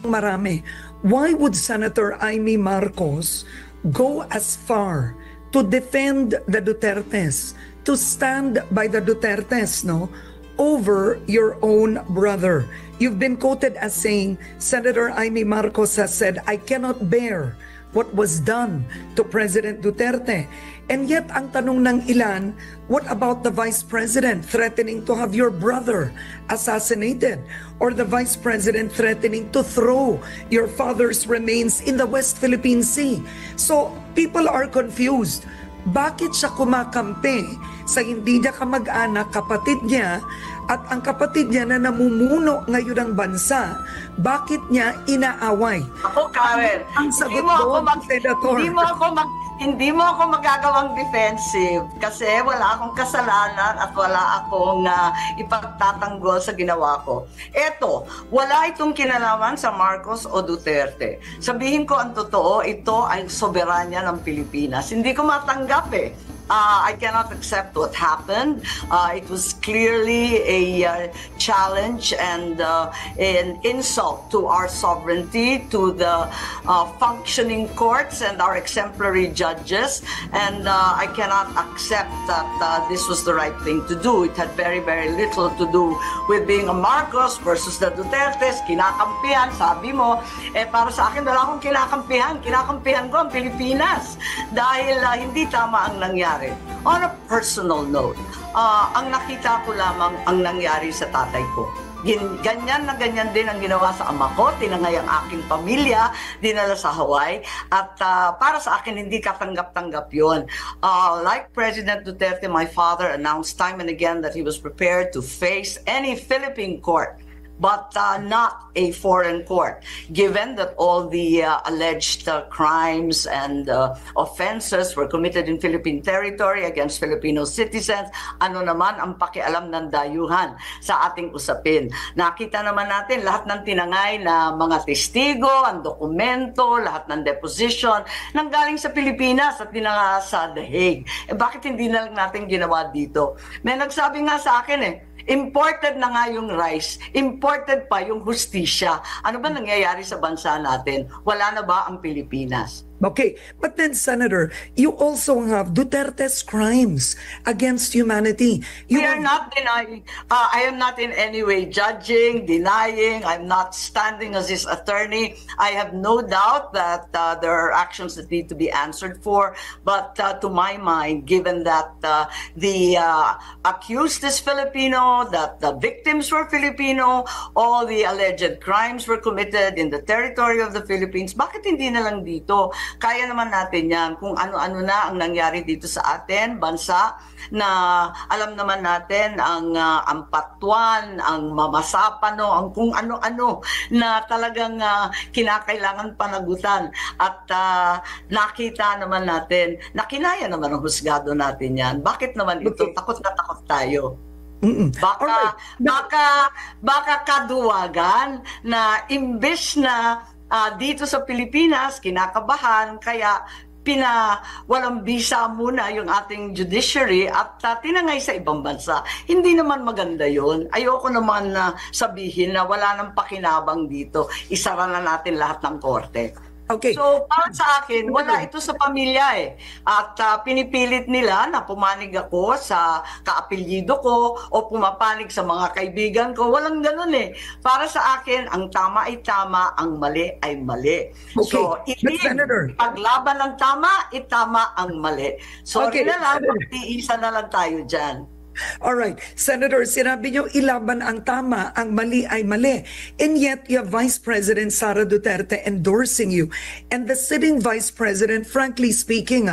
marami, why would Senator Amy Marcos go as far to defend the Dutertes, to stand by the Dutertes, no, over your own brother? You've been quoted as saying, Senator Amy Marcos has said, I cannot bear what was done to President Duterte. And yet, ang tanong ng ilan, what about the Vice President threatening to have your brother assassinated? Or the Vice President threatening to throw your father's remains in the West Philippine Sea? So, people are confused. Bakit siya kumakampi sa hindi niya kamag-anak, kapatid niya, at ang kapatid niya na namumuno ngayon ng bansa, bakit niya inaaway? Ako, Karen, ang sagot doon, Senator. Hindi mo ako magagawang defensive kasi wala akong kasalanan at wala akong ipagtatanggol sa ginawa ko. Eto, wala itong kinalaman sa Marcos o Duterte. Sabihin ko ang totoo, ito ay soberanya ng Pilipinas. Hindi ko matanggap eh. I cannot accept what happened. It was clearly a challenge and an insult to our sovereignty, to the functioning courts and our exemplary judges. And I cannot accept that this was the right thing to do. It had very, very little to do with being a Marcos versus the Dutertes. Kinakampihan, sabi mo. Para sa akin, wala akong kinakampihan. Kinakampihan ko ang Pilipinas. Dahil hindi tama ang nangyari. On a personal note, ang nakita ko lamang ang nangyari sa tatay ko. Ganyan na ganyan din ang ginawa sa ama ko, tinangay ang aking pamilya, dinala sa Hawaii, at para sa akin hindi katanggap-tanggap yun. Like President Duterte, my father announced time and again that he was prepared to face any Philippine court, but not a foreign court, given that all the alleged crimes and offenses were committed in Philippine territory against Filipino citizens. Ano naman ang pakialam ng dayuhan sa ating usapin? Nakita naman natin lahat ng tinangay na mga testigo, ang dokumento, lahat ng deposition nanggaling sa Pilipinas at dinala sa The Hague. Bakit hindi na lang natin ginawa dito? May nagsabi nga sa akin imported na nga yung rice, imported pa yung hustisya. Ano ba nangyayari sa bansa natin? Wala na ba ang Pilipinas? Okay, but then Senator, you also have Duterte's crimes against humanity. We are not denying. I am not in any way judging, denying. I'm not standing as his attorney. I have no doubt that there are actions that need to be answered for. But to my mind, given that the accused is Filipino, that the victims were Filipino, all the alleged crimes were committed in the territory of the Philippines, bakit hindi na lang dito? Kaya naman natin yan kung ano-ano na ang nangyari dito sa atin, bansa, na alam naman natin ang ampatuan, ang mamasapano, ang kung ano-ano na talagang kinakailangan panagutan. At nakita naman natin na kinaya naman ang husgado natin yan. Bakit naman ito? Takot na takot tayo. Baka kaduwagan na imbes na dito sa Pilipinas, kinakabahan, kaya walang bisa muna yung ating judiciary at tinangay sa ibang bansa. Hindi naman maganda yun. Ayoko naman na sabihin na wala nang pakinabang dito. Isara na natin lahat ng korte. Okay. So, para sa akin, wala ito sa pamilya eh. At pinipilit nila na pumanig ako sa kaapelyido ko o pumapanig sa mga kaibigan ko. Walang ganun eh. Para sa akin, ang tama ay tama, ang mali ay mali. Okay. So, paglaban ng tama, itama ang mali. Sorry na lang, pag-iisa na lang tayo dyan. Alright, Senator, sinabi niyo ilaban ang tama, ang mali ay mali. And yet, you have Vice President Sara Duterte endorsing you. And the sitting Vice President, frankly speaking,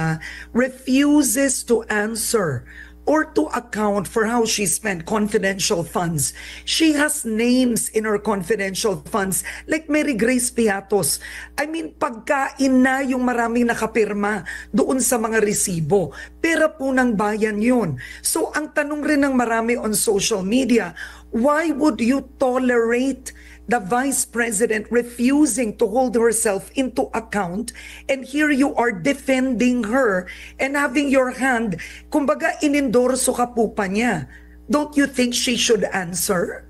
refuses to answer or to account for how she spent confidential funds. She has names in her confidential funds like Mary Grace Piatos. I mean, pagkain na yung maraming nakapirma doon sa mga resibo. Pera po ng bayan yun. So ang tanong rin ng marami on social media, why would you tolerate the Vice President refusing to hold herself into account, and here you are defending her and having your hand, kumbaga inendorso ka po pa niya. Don't you think she should answer?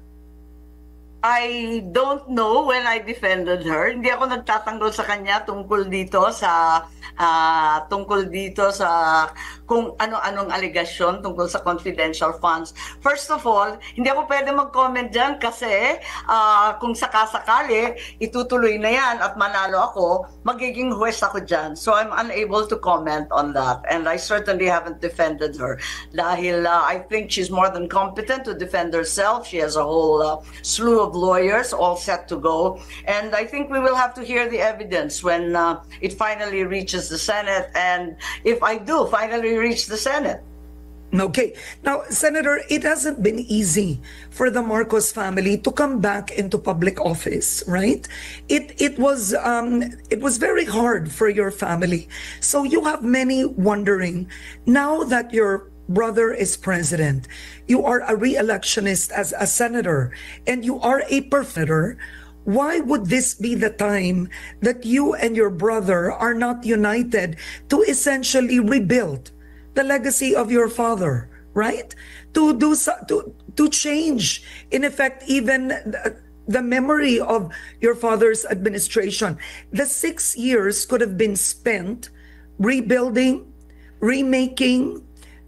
I don't know when I defended her. Hindi ako nagtatanggol sa kanya tungkol dito sa kung ano-anong aligasyon tungkol sa confidential funds. First of all, hindi ako pwede mag-comment dyan kasi kung sakasakali, itutuloy na yan at manalo ako, magiging huwes ako dyan. So I'm unable to comment on that. And I certainly haven't defended her. Dahil I think she's more than competent to defend herself. She has a whole slew of lawyers all set to go. And I think we will have to hear the evidence when it finally reaches the Senate. And if I do finally reach the Senate. Okay. Now, Senator, it hasn't been easy for the Marcos family to come back into public office, right? It was very hard for your family. So you have many wondering, now that your brother is president, you are a re-electionist as a senator, and you are a perfitter. Why would this be the time that you and your brother are not united to essentially rebuild the legacy of your father, right? To change, in effect, even the memory of your father's administration. The 6 years could have been spent rebuilding, remaking,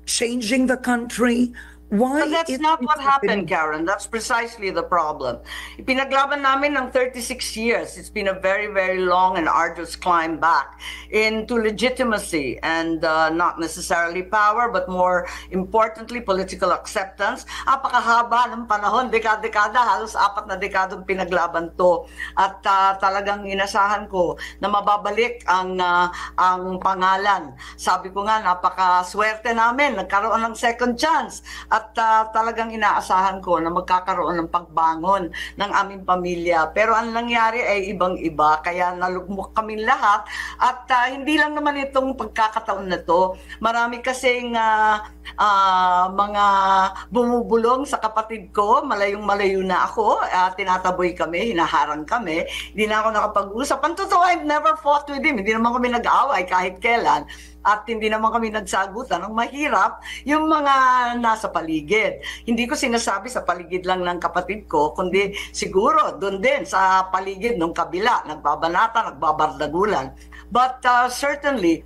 changing the country. Why? But that's not what happened, Karen. That's precisely the problem. Pinaglaban namin ng 36 years. It's been a very, very long and arduous climb back into legitimacy and not necessarily power, but more importantly, political acceptance. Apakahaba ng panahon, dekada-dekada, halos 4 na dekadong pinaglaban to. At talagang inasahan ko na mababalik ang pangalan. Sabi ko nga, napakaswerte namin. Nagkaroon ng second chance. At talagang inaasahan ko na magkakaroon ng pagbangon ng aming pamilya. Pero ang nangyari ay ibang-iba. Kaya nalugmok kami lahat. At hindi lang naman itong pagkakataon na to. Marami kasing mga bumubulong sa kapatid ko. Malayong-malayo na ako. Tinataboy kami, hinaharang kami. Hindi na ako nakapag-usap. Ang totoo, I've never fought with him. Hindi naman kami nag-away kahit kailan. At hindi naman kami nagsagutan. Ang mahirap, yung mga nasa paligid. Hindi ko sinasabi sa paligid lang ng kapatid ko, kundi siguro doon din sa paligid ng kabila, nagbabanata, nagbabardagulan. But certainly,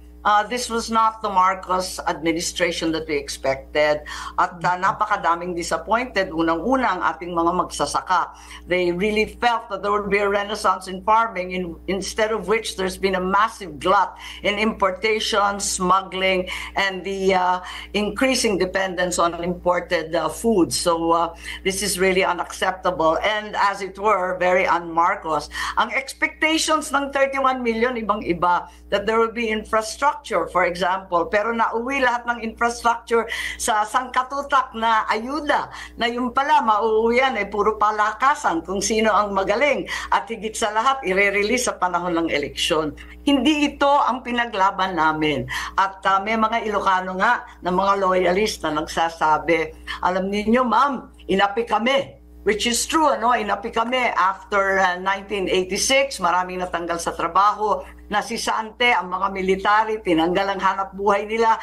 this was not the Marcos administration that we expected. At napakadaming disappointed. Unang-unang ating mga magsasaka. They really felt that there would be a renaissance in farming, instead of which there's been a massive glut in importation, smuggling, and the increasing dependence on imported foods. So this is really unacceptable and, as it were, very un-Marcos. Ang expectations ng 31 million, ibang-iba, that there will be infrastructure, for example, pero nauwi lahat ng infrastructure sa sangkatutak na ayuda, na yung pala mauuwian ay puro palakasan kung sino ang magaling, at higit sa lahat ire-release sa panahon ng eleksyon. Hindi ito ang pinaglaban namin. At may mga Ilocano nga na mga loyalist na nagsasabi, alam niyo ma'am, inapi kami. Which is true, ano? Inapi kami after 1986, maraming natanggal sa trabaho, nasisante ang mga military, tinanggal ang hanap buhay nila,